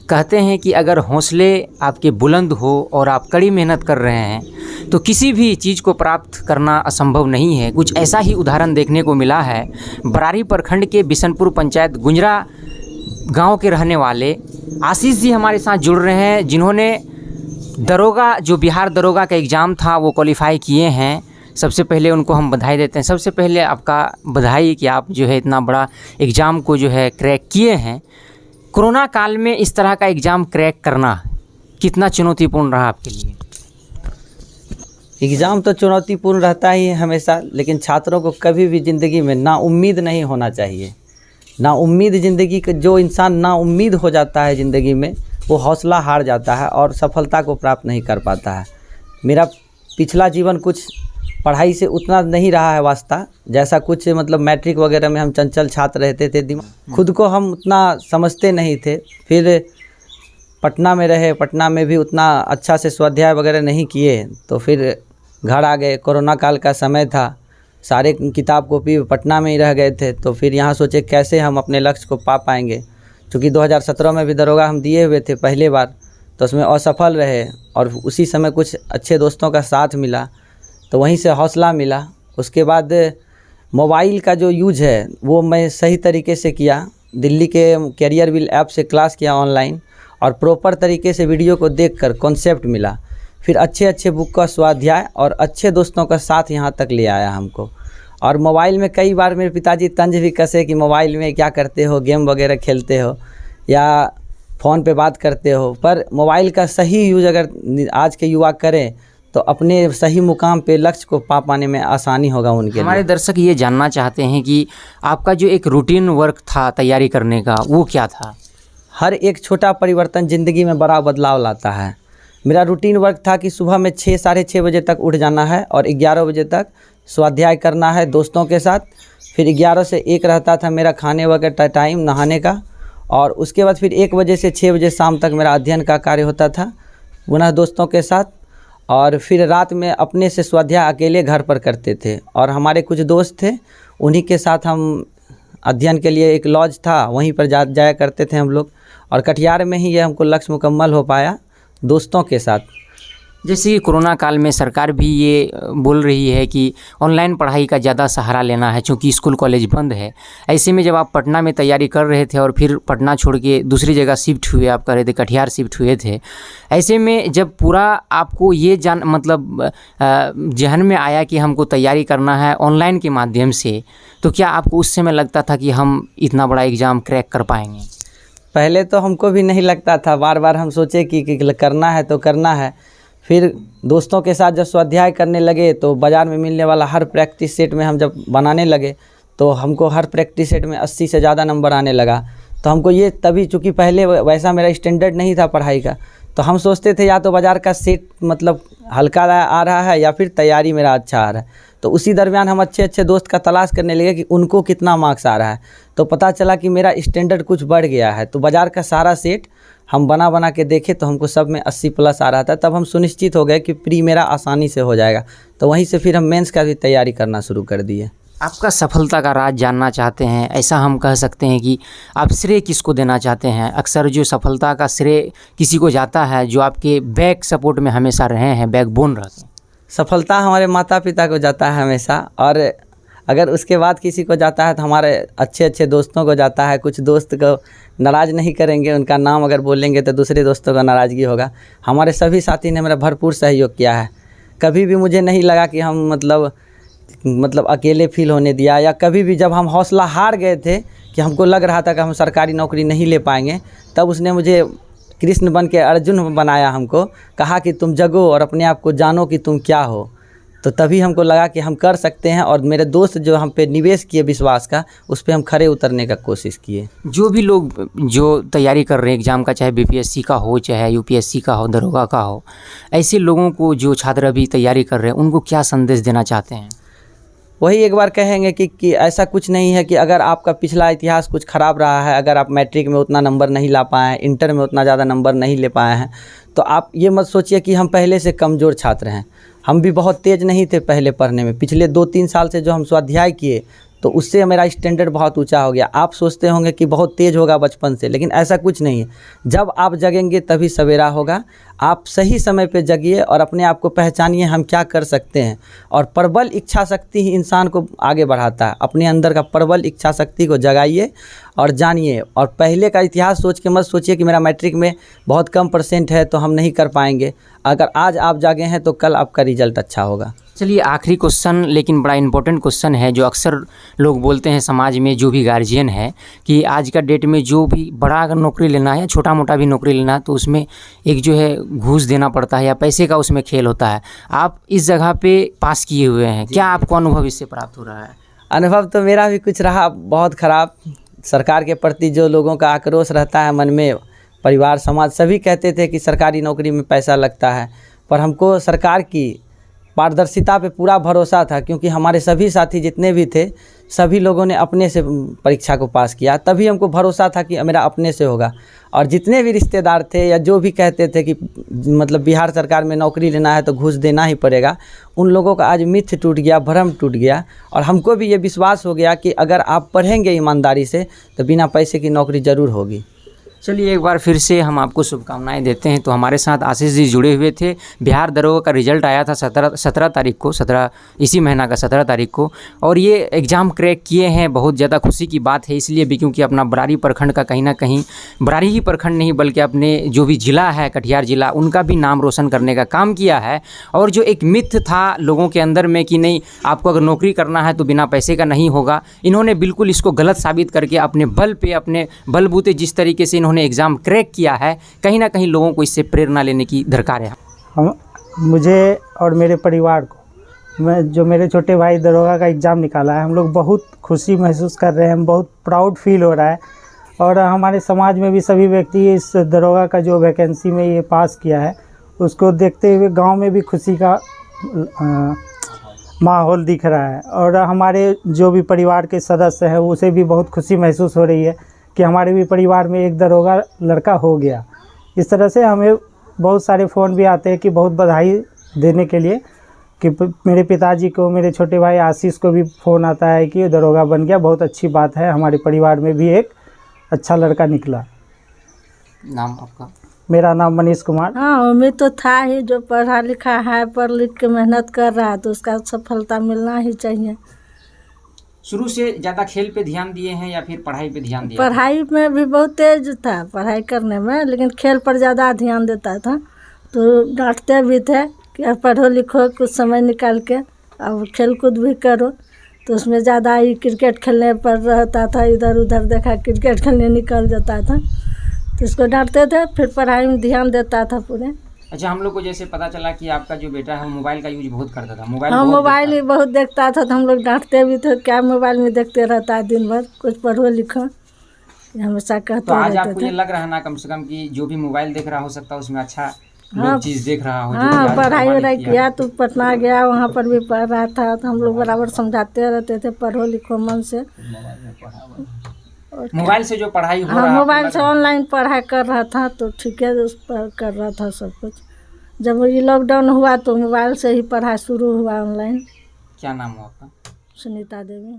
कहते हैं कि अगर हौसले आपके बुलंद हो और आप कड़ी मेहनत कर रहे हैं तो किसी भी चीज़ को प्राप्त करना असंभव नहीं है। कुछ ऐसा ही उदाहरण देखने को मिला है। बरारी प्रखंड के बिशनपुर पंचायत गुंजरा गांव के रहने वाले आशीष जी हमारे साथ जुड़ रहे हैं, जिन्होंने दरोगा जो बिहार दरोगा का एग्ज़ाम था वो क्वालिफ़ाई किए हैं। सबसे पहले उनको हम बधाई देते हैं। सबसे पहले आपका बधाई कि आप जो है इतना बड़ा एग्ज़ाम को जो है क्रैक किए हैं। कोरोना काल में इस तरह का एग्ज़ाम क्रैक करना कितना चुनौतीपूर्ण रहा आपके लिए? एग्ज़ाम तो चुनौतीपूर्ण रहता ही है हमेशा, लेकिन छात्रों को कभी भी ज़िंदगी में नाउम्मीद नहीं होना चाहिए। नाउम्मीद ज़िंदगी का जो इंसान नाउम्मीद हो जाता है ज़िंदगी में, वो हौसला हार जाता है और सफलता को प्राप्त नहीं कर पाता है। मेरा पिछला जीवन कुछ पढ़ाई से उतना नहीं रहा है वास्ता, जैसा कुछ मतलब मैट्रिक वगैरह में हम चंचल छात्र रहते थे, खुद को हम उतना समझते नहीं थे। फिर पटना में रहे, पटना में भी उतना अच्छा से स्वाध्याय वगैरह नहीं किए, तो फिर घर आ गए। कोरोना काल का समय था, सारे किताब कॉपी पटना में ही रह गए थे। तो फिर यहाँ सोचे कैसे हम अपने लक्ष्य को पा पाएंगे। चूँकि 2017 में भी दरोगा हम दिए हुए थे पहले बार, तो उसमें असफल रहे और उसी समय कुछ अच्छे दोस्तों का साथ मिला, तो वहीं से हौसला मिला। उसके बाद मोबाइल का जो यूज है वो मैं सही तरीके से किया। दिल्ली के कैरियर व्हील ऐप से क्लास किया ऑनलाइन, और प्रॉपर तरीके से वीडियो को देखकर कॉन्सेप्ट मिला। फिर अच्छे अच्छे बुक का स्वाध्याय और अच्छे दोस्तों का साथ यहाँ तक ले आया हमको। और मोबाइल में कई बार मेरे पिताजी तंज भी कसे कि मोबाइल में क्या करते हो, गेम वगैरह खेलते हो या फ़ोन पे बात करते हो। पर मोबाइल का सही यूज अगर आज के युवा करें तो अपने सही मुकाम पे लक्ष्य को पा पाने में आसानी होगा उनके। हमारे दर्शक ये जानना चाहते हैं कि आपका जो एक रूटीन वर्क था तैयारी करने का, वो क्या था? हर एक छोटा परिवर्तन ज़िंदगी में बड़ा बदलाव लाता है। मेरा रूटीन वर्क था कि सुबह में 6 साढ़े 6 बजे तक उठ जाना है और 11 बजे तक स्वाध्याय करना है दोस्तों के साथ। फिर 11 से 1 रहता था मेरा खाने वगैरह टाइम, नहाने का, और उसके बाद फिर 1 बजे से 6 बजे शाम तक मेरा अध्ययन का कार्य होता था पुनः दोस्तों के साथ। और फिर रात में अपने से स्वाध्याय अकेले घर पर करते थे, और हमारे कुछ दोस्त थे, उन्हीं के साथ हम अध्ययन के लिए एक लॉज था वहीं पर जाया करते थे हम लोग। और कटिहार में ही ये हमको लक्ष्य मुकम्मल हो पाया दोस्तों के साथ। जैसे कि कोरोना काल में सरकार भी ये बोल रही है कि ऑनलाइन पढ़ाई का ज़्यादा सहारा लेना है, चूँकि स्कूल कॉलेज बंद है। ऐसे में जब आप पटना में तैयारी कर रहे थे और फिर पटना छोड़ के दूसरी जगह शिफ्ट हुए, आप कह रहे थे कटिहार शिफ्ट हुए थे, ऐसे में जब पूरा आपको ये जहन में आया कि हमको तैयारी करना है ऑनलाइन के माध्यम से, तो क्या आपको उस समय लगता था कि हम इतना बड़ा एग्ज़ाम क्रैक कर पाएंगे? पहले तो हमको भी नहीं लगता था, बार बार हम सोचे कि करना है तो करना है। फिर दोस्तों के साथ जब स्वाध्याय करने लगे तो बाज़ार में मिलने वाला हर प्रैक्टिस सेट में हम जब बनाने लगे तो हमको हर प्रैक्टिस सेट में 80 से ज़्यादा नंबर आने लगा। तो हमको ये तभी, चूँकि पहले वैसा मेरा स्टैंडर्ड नहीं था पढ़ाई का, तो हम सोचते थे या तो बाज़ार का सेट मतलब हल्का आ रहा है या फिर तैयारी मेरा अच्छा आ रहा है। तो उसी दरमियान हम अच्छे अच्छे दोस्त का तलाश करने लगे कि उनको कितना मार्क्स आ रहा है। तो पता चला कि मेरा स्टैंडर्ड कुछ बढ़ गया है। तो बाज़ार का सारा सेट हम बना के देखे तो हमको सब में 80 प्लस आ रहा था। तब हम सुनिश्चित हो गए कि प्री मेरा आसानी से हो जाएगा। तो वहीं से फिर हम मेंस का भी तैयारी करना शुरू कर दिए। आपका सफलता का राज जानना चाहते हैं, ऐसा हम कह सकते हैं कि आप श्रेय किसको देना चाहते हैं? अक्सर जो सफलता का श्रेय किसी को जाता है जो आपके बैक सपोर्ट में हमेशा रहे हैं, बैकबोन रहते हैं। सफलता हमारे माता पिता को जाता है हमेशा, और अगर उसके बाद किसी को जाता है तो हमारे अच्छे अच्छे दोस्तों को जाता है। कुछ दोस्त को नाराज़ नहीं करेंगे, उनका नाम अगर बोलेंगे तो दूसरे दोस्तों का नाराज़गी होगा। हमारे सभी साथी ने मेरा भरपूर सहयोग किया है। कभी भी मुझे नहीं लगा कि हम मतलब अकेले फील होने दिया, या कभी भी जब हम हौसला हार गए थे कि हमको लग रहा था कि हम सरकारी नौकरी नहीं ले पाएंगे, तब उसने मुझे कृष्ण बन के अर्जुन बनाया। हमको कहा कि तुम जगो और अपने आप को जानो कि तुम क्या हो। तो तभी हमको लगा कि हम कर सकते हैं, और मेरे दोस्त जो हम पे निवेश किए विश्वास का, उस पे हम खरे उतरने का कोशिश किए। जो भी लोग जो तैयारी कर रहे हैं एग्ज़ाम का, चाहे बीपीएससी का हो, चाहे यूपीएससी का हो, दरोगा का हो, ऐसे लोगों को जो छात्र अभी तैयारी कर रहे हैं उनको क्या संदेश देना चाहते हैं? वही एक बार कहेंगे कि ऐसा कुछ नहीं है कि अगर आपका पिछला इतिहास कुछ ख़राब रहा है, अगर आप मैट्रिक में उतना नंबर नहीं ला पाए हैं, इंटर में उतना ज़्यादा नंबर नहीं ले पाए हैं, तो आप ये मत सोचिए कि हम पहले से कमज़ोर छात्र हैं। हम भी बहुत तेज़ नहीं थे पहले पढ़ने में। पिछले 2-3 साल से जो हम स्वाध्याय किए तो उससे मेरा स्टैंडर्ड बहुत ऊंचा हो गया। आप सोचते होंगे कि बहुत तेज़ होगा बचपन से, लेकिन ऐसा कुछ नहीं है। जब आप जगेंगे तभी सवेरा होगा। आप सही समय पे जगिए और अपने आप को पहचानिए हम क्या कर सकते हैं। और प्रबल इच्छा शक्ति ही इंसान को आगे बढ़ाता है। अपने अंदर का प्रबल इच्छा शक्ति को जगाइए और जानिए। और पहले का इतिहास सोच के मत सोचिए कि मेरा मैट्रिक में बहुत कम % है तो हम नहीं कर पाएंगे। अगर आज आप जागे हैं तो कल आपका रिजल्ट अच्छा होगा। चलिए, आखिरी क्वेश्चन, लेकिन बड़ा इंपॉर्टेंट क्वेश्चन है, जो अक्सर लोग बोलते हैं समाज में, जो भी गार्जियन है, कि आज का डेट में जो भी बड़ा अगर नौकरी लेना है या छोटा मोटा भी नौकरी लेना है तो उसमें एक जो है घूस देना पड़ता है या पैसे का उसमें खेल होता है। आप इस जगह पे पास किए हुए हैं, क्या आपको अनुभव इससे प्राप्त हो रहा है? अनुभव तो मेरा भी कुछ रहा बहुत ख़राब। सरकार के प्रति जो लोगों का आक्रोश रहता है मन में, परिवार समाज सभी कहते थे कि सरकारी नौकरी में पैसा लगता है, पर हमको सरकार की पारदर्शिता पे पूरा भरोसा था, क्योंकि हमारे सभी साथी जितने भी थे सभी लोगों ने अपने से परीक्षा को पास किया। तभी हमको भरोसा था कि मेरा अपने से होगा। और जितने भी रिश्तेदार थे या जो भी कहते थे कि मतलब बिहार सरकार में नौकरी लेना है तो घूस देना ही पड़ेगा, उन लोगों का आज मिथ टूट गया, भ्रम टूट गया। और हमको भी ये विश्वास हो गया कि अगर आप पढ़ेंगे ईमानदारी से तो बिना पैसे की नौकरी ज़रूर होगी। चलिए, एक बार फिर से हम आपको शुभकामनाएं देते हैं। तो हमारे साथ आशीष जी जुड़े हुए थे। बिहार दरोगा का रिजल्ट आया था 17 तारीख को, इसी महीना का 17 तारीख को, और ये एग्ज़ाम क्रैक किए हैं। बहुत ज़्यादा खुशी की बात है, इसलिए भी क्योंकि अपना बरारी प्रखंड का कहीं ना कहीं, बरारी ही प्रखंड नहीं बल्कि अपने जो भी ज़िला है कटिहार ज़िला, उनका भी नाम रोशन करने का काम किया है। और जो एक मिथ था लोगों के अंदर में कि नहीं आपको अगर नौकरी करना है तो बिना पैसे का नहीं होगा, इन्होंने बिल्कुल इसको गलत साबित करके अपने बल पे, अपने बलबूते जिस तरीके से इन्होंने एग्ज़ाम क्रैक किया है, कहीं ना कहीं लोगों को इससे प्रेरणा लेने की दरकार है। मुझे और मेरे परिवार को, जो मेरे छोटे भाई दरोगा का एग्ज़ाम निकाला है, हम लोग बहुत खुशी महसूस कर रहे हैं, बहुत प्राउड फील हो रहा है। और हमारे समाज में भी सभी व्यक्ति इस दरोगा का जो वैकेंसी में ये पास किया है उसको देखते हुए गांव में भी खुशी का माहौल दिख रहा है। और हमारे जो भी परिवार के सदस्य हैं उसे भी बहुत खुशी महसूस हो रही है कि हमारे भी परिवार में एक दरोगा लड़का हो गया। इस तरह से हमें बहुत सारे फ़ोन भी आते हैं कि बहुत बधाई देने के लिए, कि मेरे पिताजी को, मेरे छोटे भाई आशीष को भी फ़ोन आता है कि दरोगा बन गया, बहुत अच्छी बात है, हमारे परिवार में भी एक अच्छा लड़का निकला। नाम आपका? मेरा नाम मनीष कुमार। हाँ, उम्मीद तो था ही, जो पढ़ा लिखा है, पढ़ लिख के मेहनत कर रहा है तो उसका सफलता मिलना ही चाहिए। शुरू से ज़्यादा खेल पे ध्यान दिए हैं या फिर पढ़ाई पे ध्यान दिया? पढ़ाई में भी बहुत तेज था, पढ़ाई करने में, लेकिन खेल पर ज़्यादा ध्यान देता था। तो डांटते भी थे कि अब पढ़ो लिखो, कुछ समय निकाल के अब खेल कूद भी करो। तो उसमें ज़्यादा ही क्रिकेट खेलने पर रहता था, इधर उधर देखा क्रिकेट खेलने निकल जाता था, तो इसको डांटते थे। फिर पढ़ाई में ध्यान देता था पूरे। अच्छा, हम लोग को जैसे पता चला कि आपका जो बेटा है वो मोबाइल का यूज बहुत करता था, मोबाइल हाँ, बहुत मोबाइल ही देखता बहुत देखता था, तो हम लोग डांटते भी थे, क्या मोबाइल में देखते रहता है दिन भर, कुछ पढ़ो लिखो, हमेशा तो कहते आज रहते आपको थे। ये लग रहा है ना कम से कम कि जो भी मोबाइल देख रहा हो सकता है उसमें अच्छा हाँ, चीज़ देख रहा हो, जो भी हाँ, आज पढ़ाई प्रमाणित वढ़ाई किया तो पटना गया, वहाँ पर भी पढ़ रहा था, तो हम लोग बराबर समझाते रहते थे पढ़ो लिखो मन से। मोबाइल से जो पढ़ाई हो हाँ, रहा है, मोबाइल से ऑनलाइन पढ़ाई कर रहा था तो ठीक है, उस पर कर रहा था सब कुछ। जब ये लॉकडाउन हुआ तो मोबाइल से ही पढ़ाई शुरू हुआ ऑनलाइन। क्या नाम हो आपका? सुनीता देवी।